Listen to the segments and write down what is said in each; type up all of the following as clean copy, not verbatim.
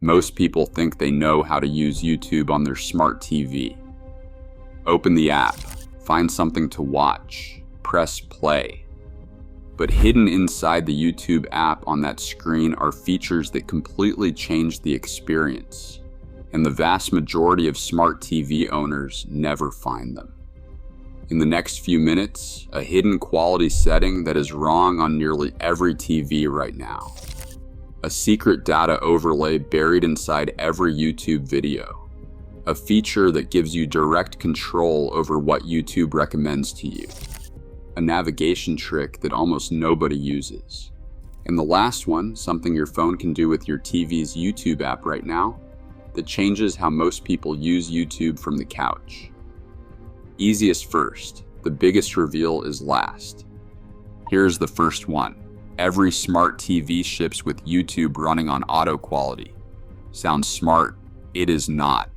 Most people think they know how to use YouTube on their smart TV. Open the app, find something to watch, press play. But hidden inside the YouTube app on that screen are features that completely change the experience, and the vast majority of smart TV owners never find them. In the next few minutes, a hidden quality setting that is wrong on nearly every TV right now. A secret data overlay buried inside every YouTube video. A feature that gives you direct control over what YouTube recommends to you. A navigation trick that almost nobody uses. And the last one, something your phone can do with your TV's YouTube app right now, that changes how most people use YouTube from the couch. Easiest first, the biggest reveal is last. Here's the first one. Every smart TV ships with YouTube running on auto quality. Sounds smart? It is not.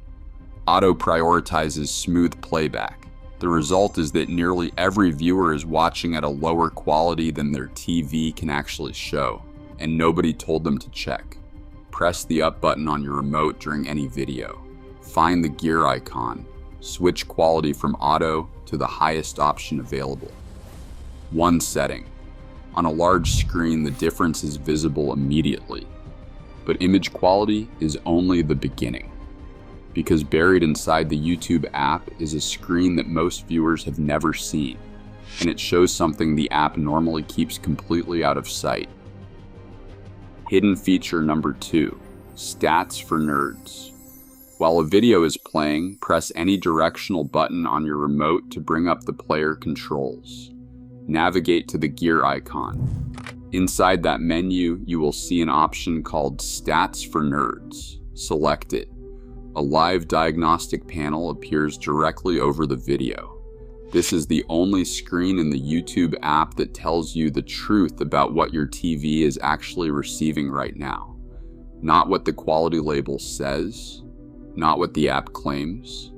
Auto prioritizes smooth playback. The result is that nearly every viewer is watching at a lower quality than their TV can actually show, and nobody told them to check. Press the up button on your remote during any video. Find the gear icon. Switch quality from auto to the highest option available. One setting. On a large screen, the difference is visible immediately. But image quality is only the beginning. Because buried inside the YouTube app is a screen that most viewers have never seen, and it shows something the app normally keeps completely out of sight. Hidden feature number 2, stats for nerds. While a video is playing, press any directional button on your remote to bring up the player controls. Navigate to the gear icon. Inside that menu, you will see an option called Stats for Nerds. Select it. A live diagnostic panel appears directly over the video. This is the only screen in the YouTube app that tells you the truth about what your TV is actually receiving right now. Not what the quality label says, not what the app claims.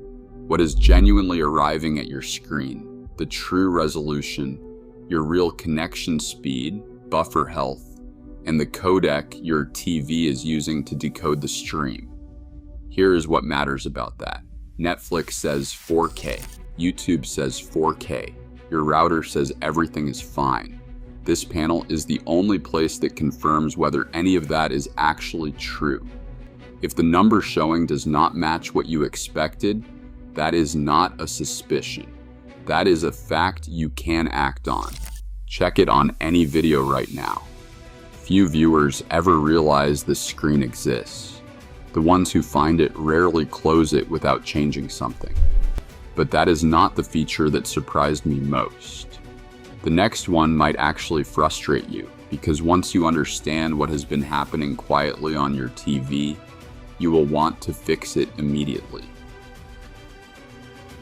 What is genuinely arriving at your screen, the true resolution, your real connection speed, buffer health, and the codec your TV is using to decode the stream. Here is what matters about that. Netflix says 4K. YouTube says 4K. Your router says everything is fine. This panel is the only place that confirms whether any of that is actually true. If the number showing does not match what you expected, that is not a suspicion. That is a fact you can act on. Check it on any video right now. Few viewers ever realize this screen exists. The ones who find it rarely close it without changing something. But that is not the feature that surprised me most. The next one might actually frustrate you, because once you understand what has been happening quietly on your TV, you will want to fix it immediately.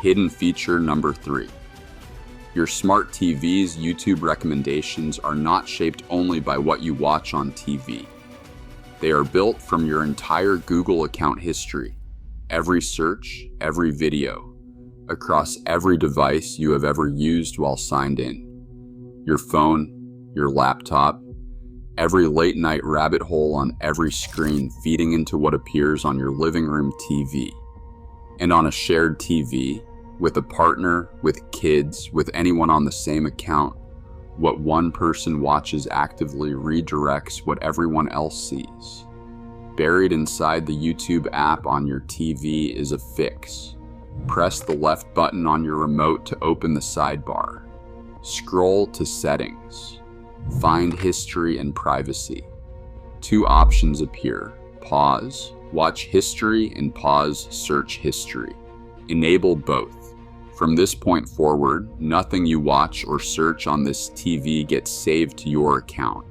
Hidden feature number 3. Your smart TV's YouTube recommendations are not shaped only by what you watch on TV. They are built from your entire Google account history, every search, every video, across every device you have ever used while signed in. Your phone, your laptop, every late night rabbit hole on every screen feeding into what appears on your living room TV. And on a shared TV, with a partner, with kids, with anyone on the same account, what one person watches actively redirects what everyone else sees. Buried inside the YouTube app on your TV is a fix. Press the left button on your remote to open the sidebar. Scroll to Settings. Find History and Privacy. 2 options appear: Pause, Watch History, and Pause, Search History. Enable both. From this point forward, nothing you watch or search on this TV gets saved to your account.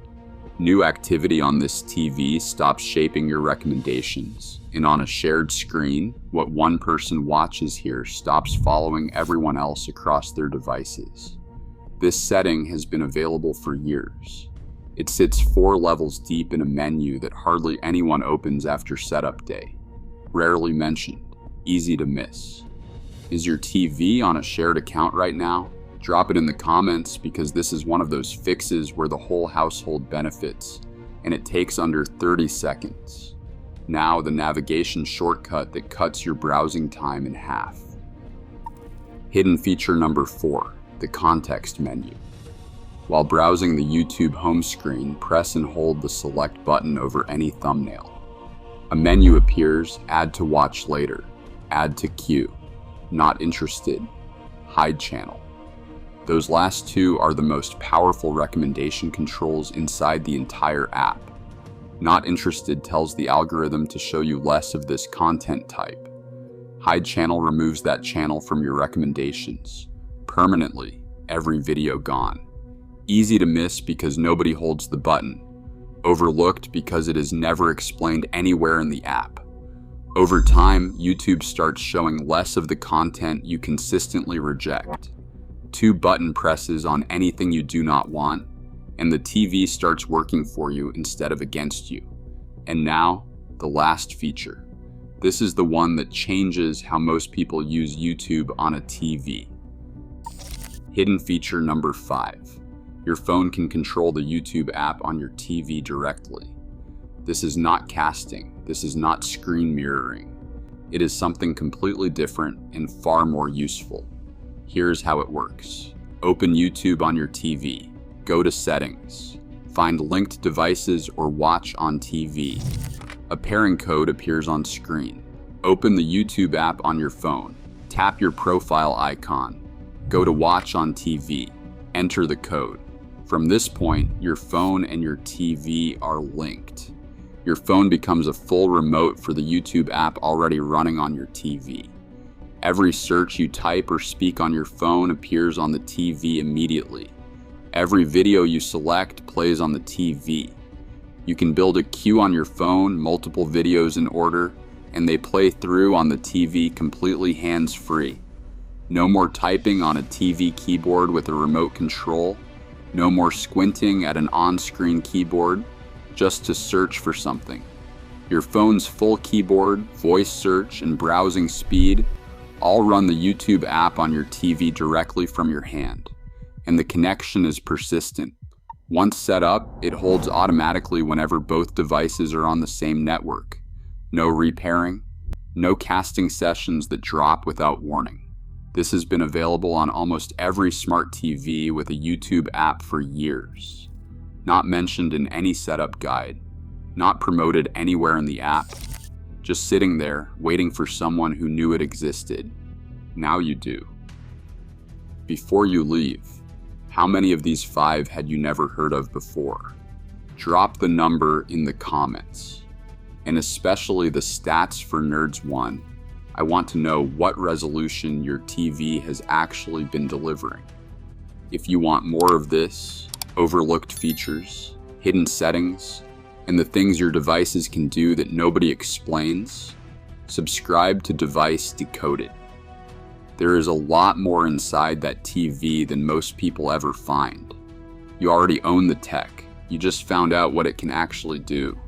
New activity on this TV stops shaping your recommendations, and on a shared screen, what one person watches here stops following everyone else across their devices. This setting has been available for years. It sits 4 levels deep in a menu that hardly anyone opens after setup day. Rarely mentioned, easy to miss. Is your TV on a shared account right now? Drop it in the comments, because this is one of those fixes where the whole household benefits, and it takes under 30 seconds. Now the navigation shortcut that cuts your browsing time in half. Hidden feature number 4, the context menu. While browsing the YouTube home screen, press and hold the select button over any thumbnail. A menu appears: Add to watch later, Add to queue, Not interested, Hide channel. Those last two are the most powerful recommendation controls inside the entire app. Not interested tells the algorithm to show you less of this content type. Hide channel removes that channel from your recommendations. Permanently, every video gone. Easy to miss because nobody holds the button. Overlooked because it is never explained anywhere in the app. Over time, YouTube starts showing less of the content you consistently reject. 2 button presses on anything you do not want, and the TV starts working for you instead of against you. And now, the last feature. This is the one that changes how most people use YouTube on a TV. Hidden feature number 5. Your phone can control the YouTube app on your TV directly. This is not casting. This is not screen mirroring. It is something completely different and far more useful. Here's how it works. Open YouTube on your TV. Go to Settings. Find linked devices or Watch on TV. A pairing code appears on screen. Open the YouTube app on your phone. Tap your profile icon. Go to Watch on TV. Enter the code. From this point, your phone and your TV are linked. Your phone becomes a full remote for the YouTube app already running on your TV. Every search you type or speak on your phone appears on the TV immediately. Every video you select plays on the TV. You can build a queue on your phone, multiple videos in order, and they play through on the TV completely hands-free. No more typing on a TV keyboard with a remote control. No more squinting at an on-screen keyboard just to search for something. Your phone's full keyboard, voice search, and browsing speed all run the YouTube app on your TV directly from your hand. And the connection is persistent. Once set up, it holds automatically whenever both devices are on the same network. No repairing, no casting sessions that drop without warning. This has been available on almost every smart TV with a YouTube app for years. Not mentioned in any setup guide, not promoted anywhere in the app, just sitting there waiting for someone who knew it existed. Now you do. Before you leave, how many of these 5 had you never heard of before? Drop the number in the comments, and especially the stats for Nerds 1. I want to know what resolution your TV has actually been delivering. If you want more of this, overlooked features, hidden settings, and the things your devices can do that nobody explains, subscribe to Device Decoded. There is a lot more inside that TV than most people ever find. You already own the tech. You just found out what it can actually do.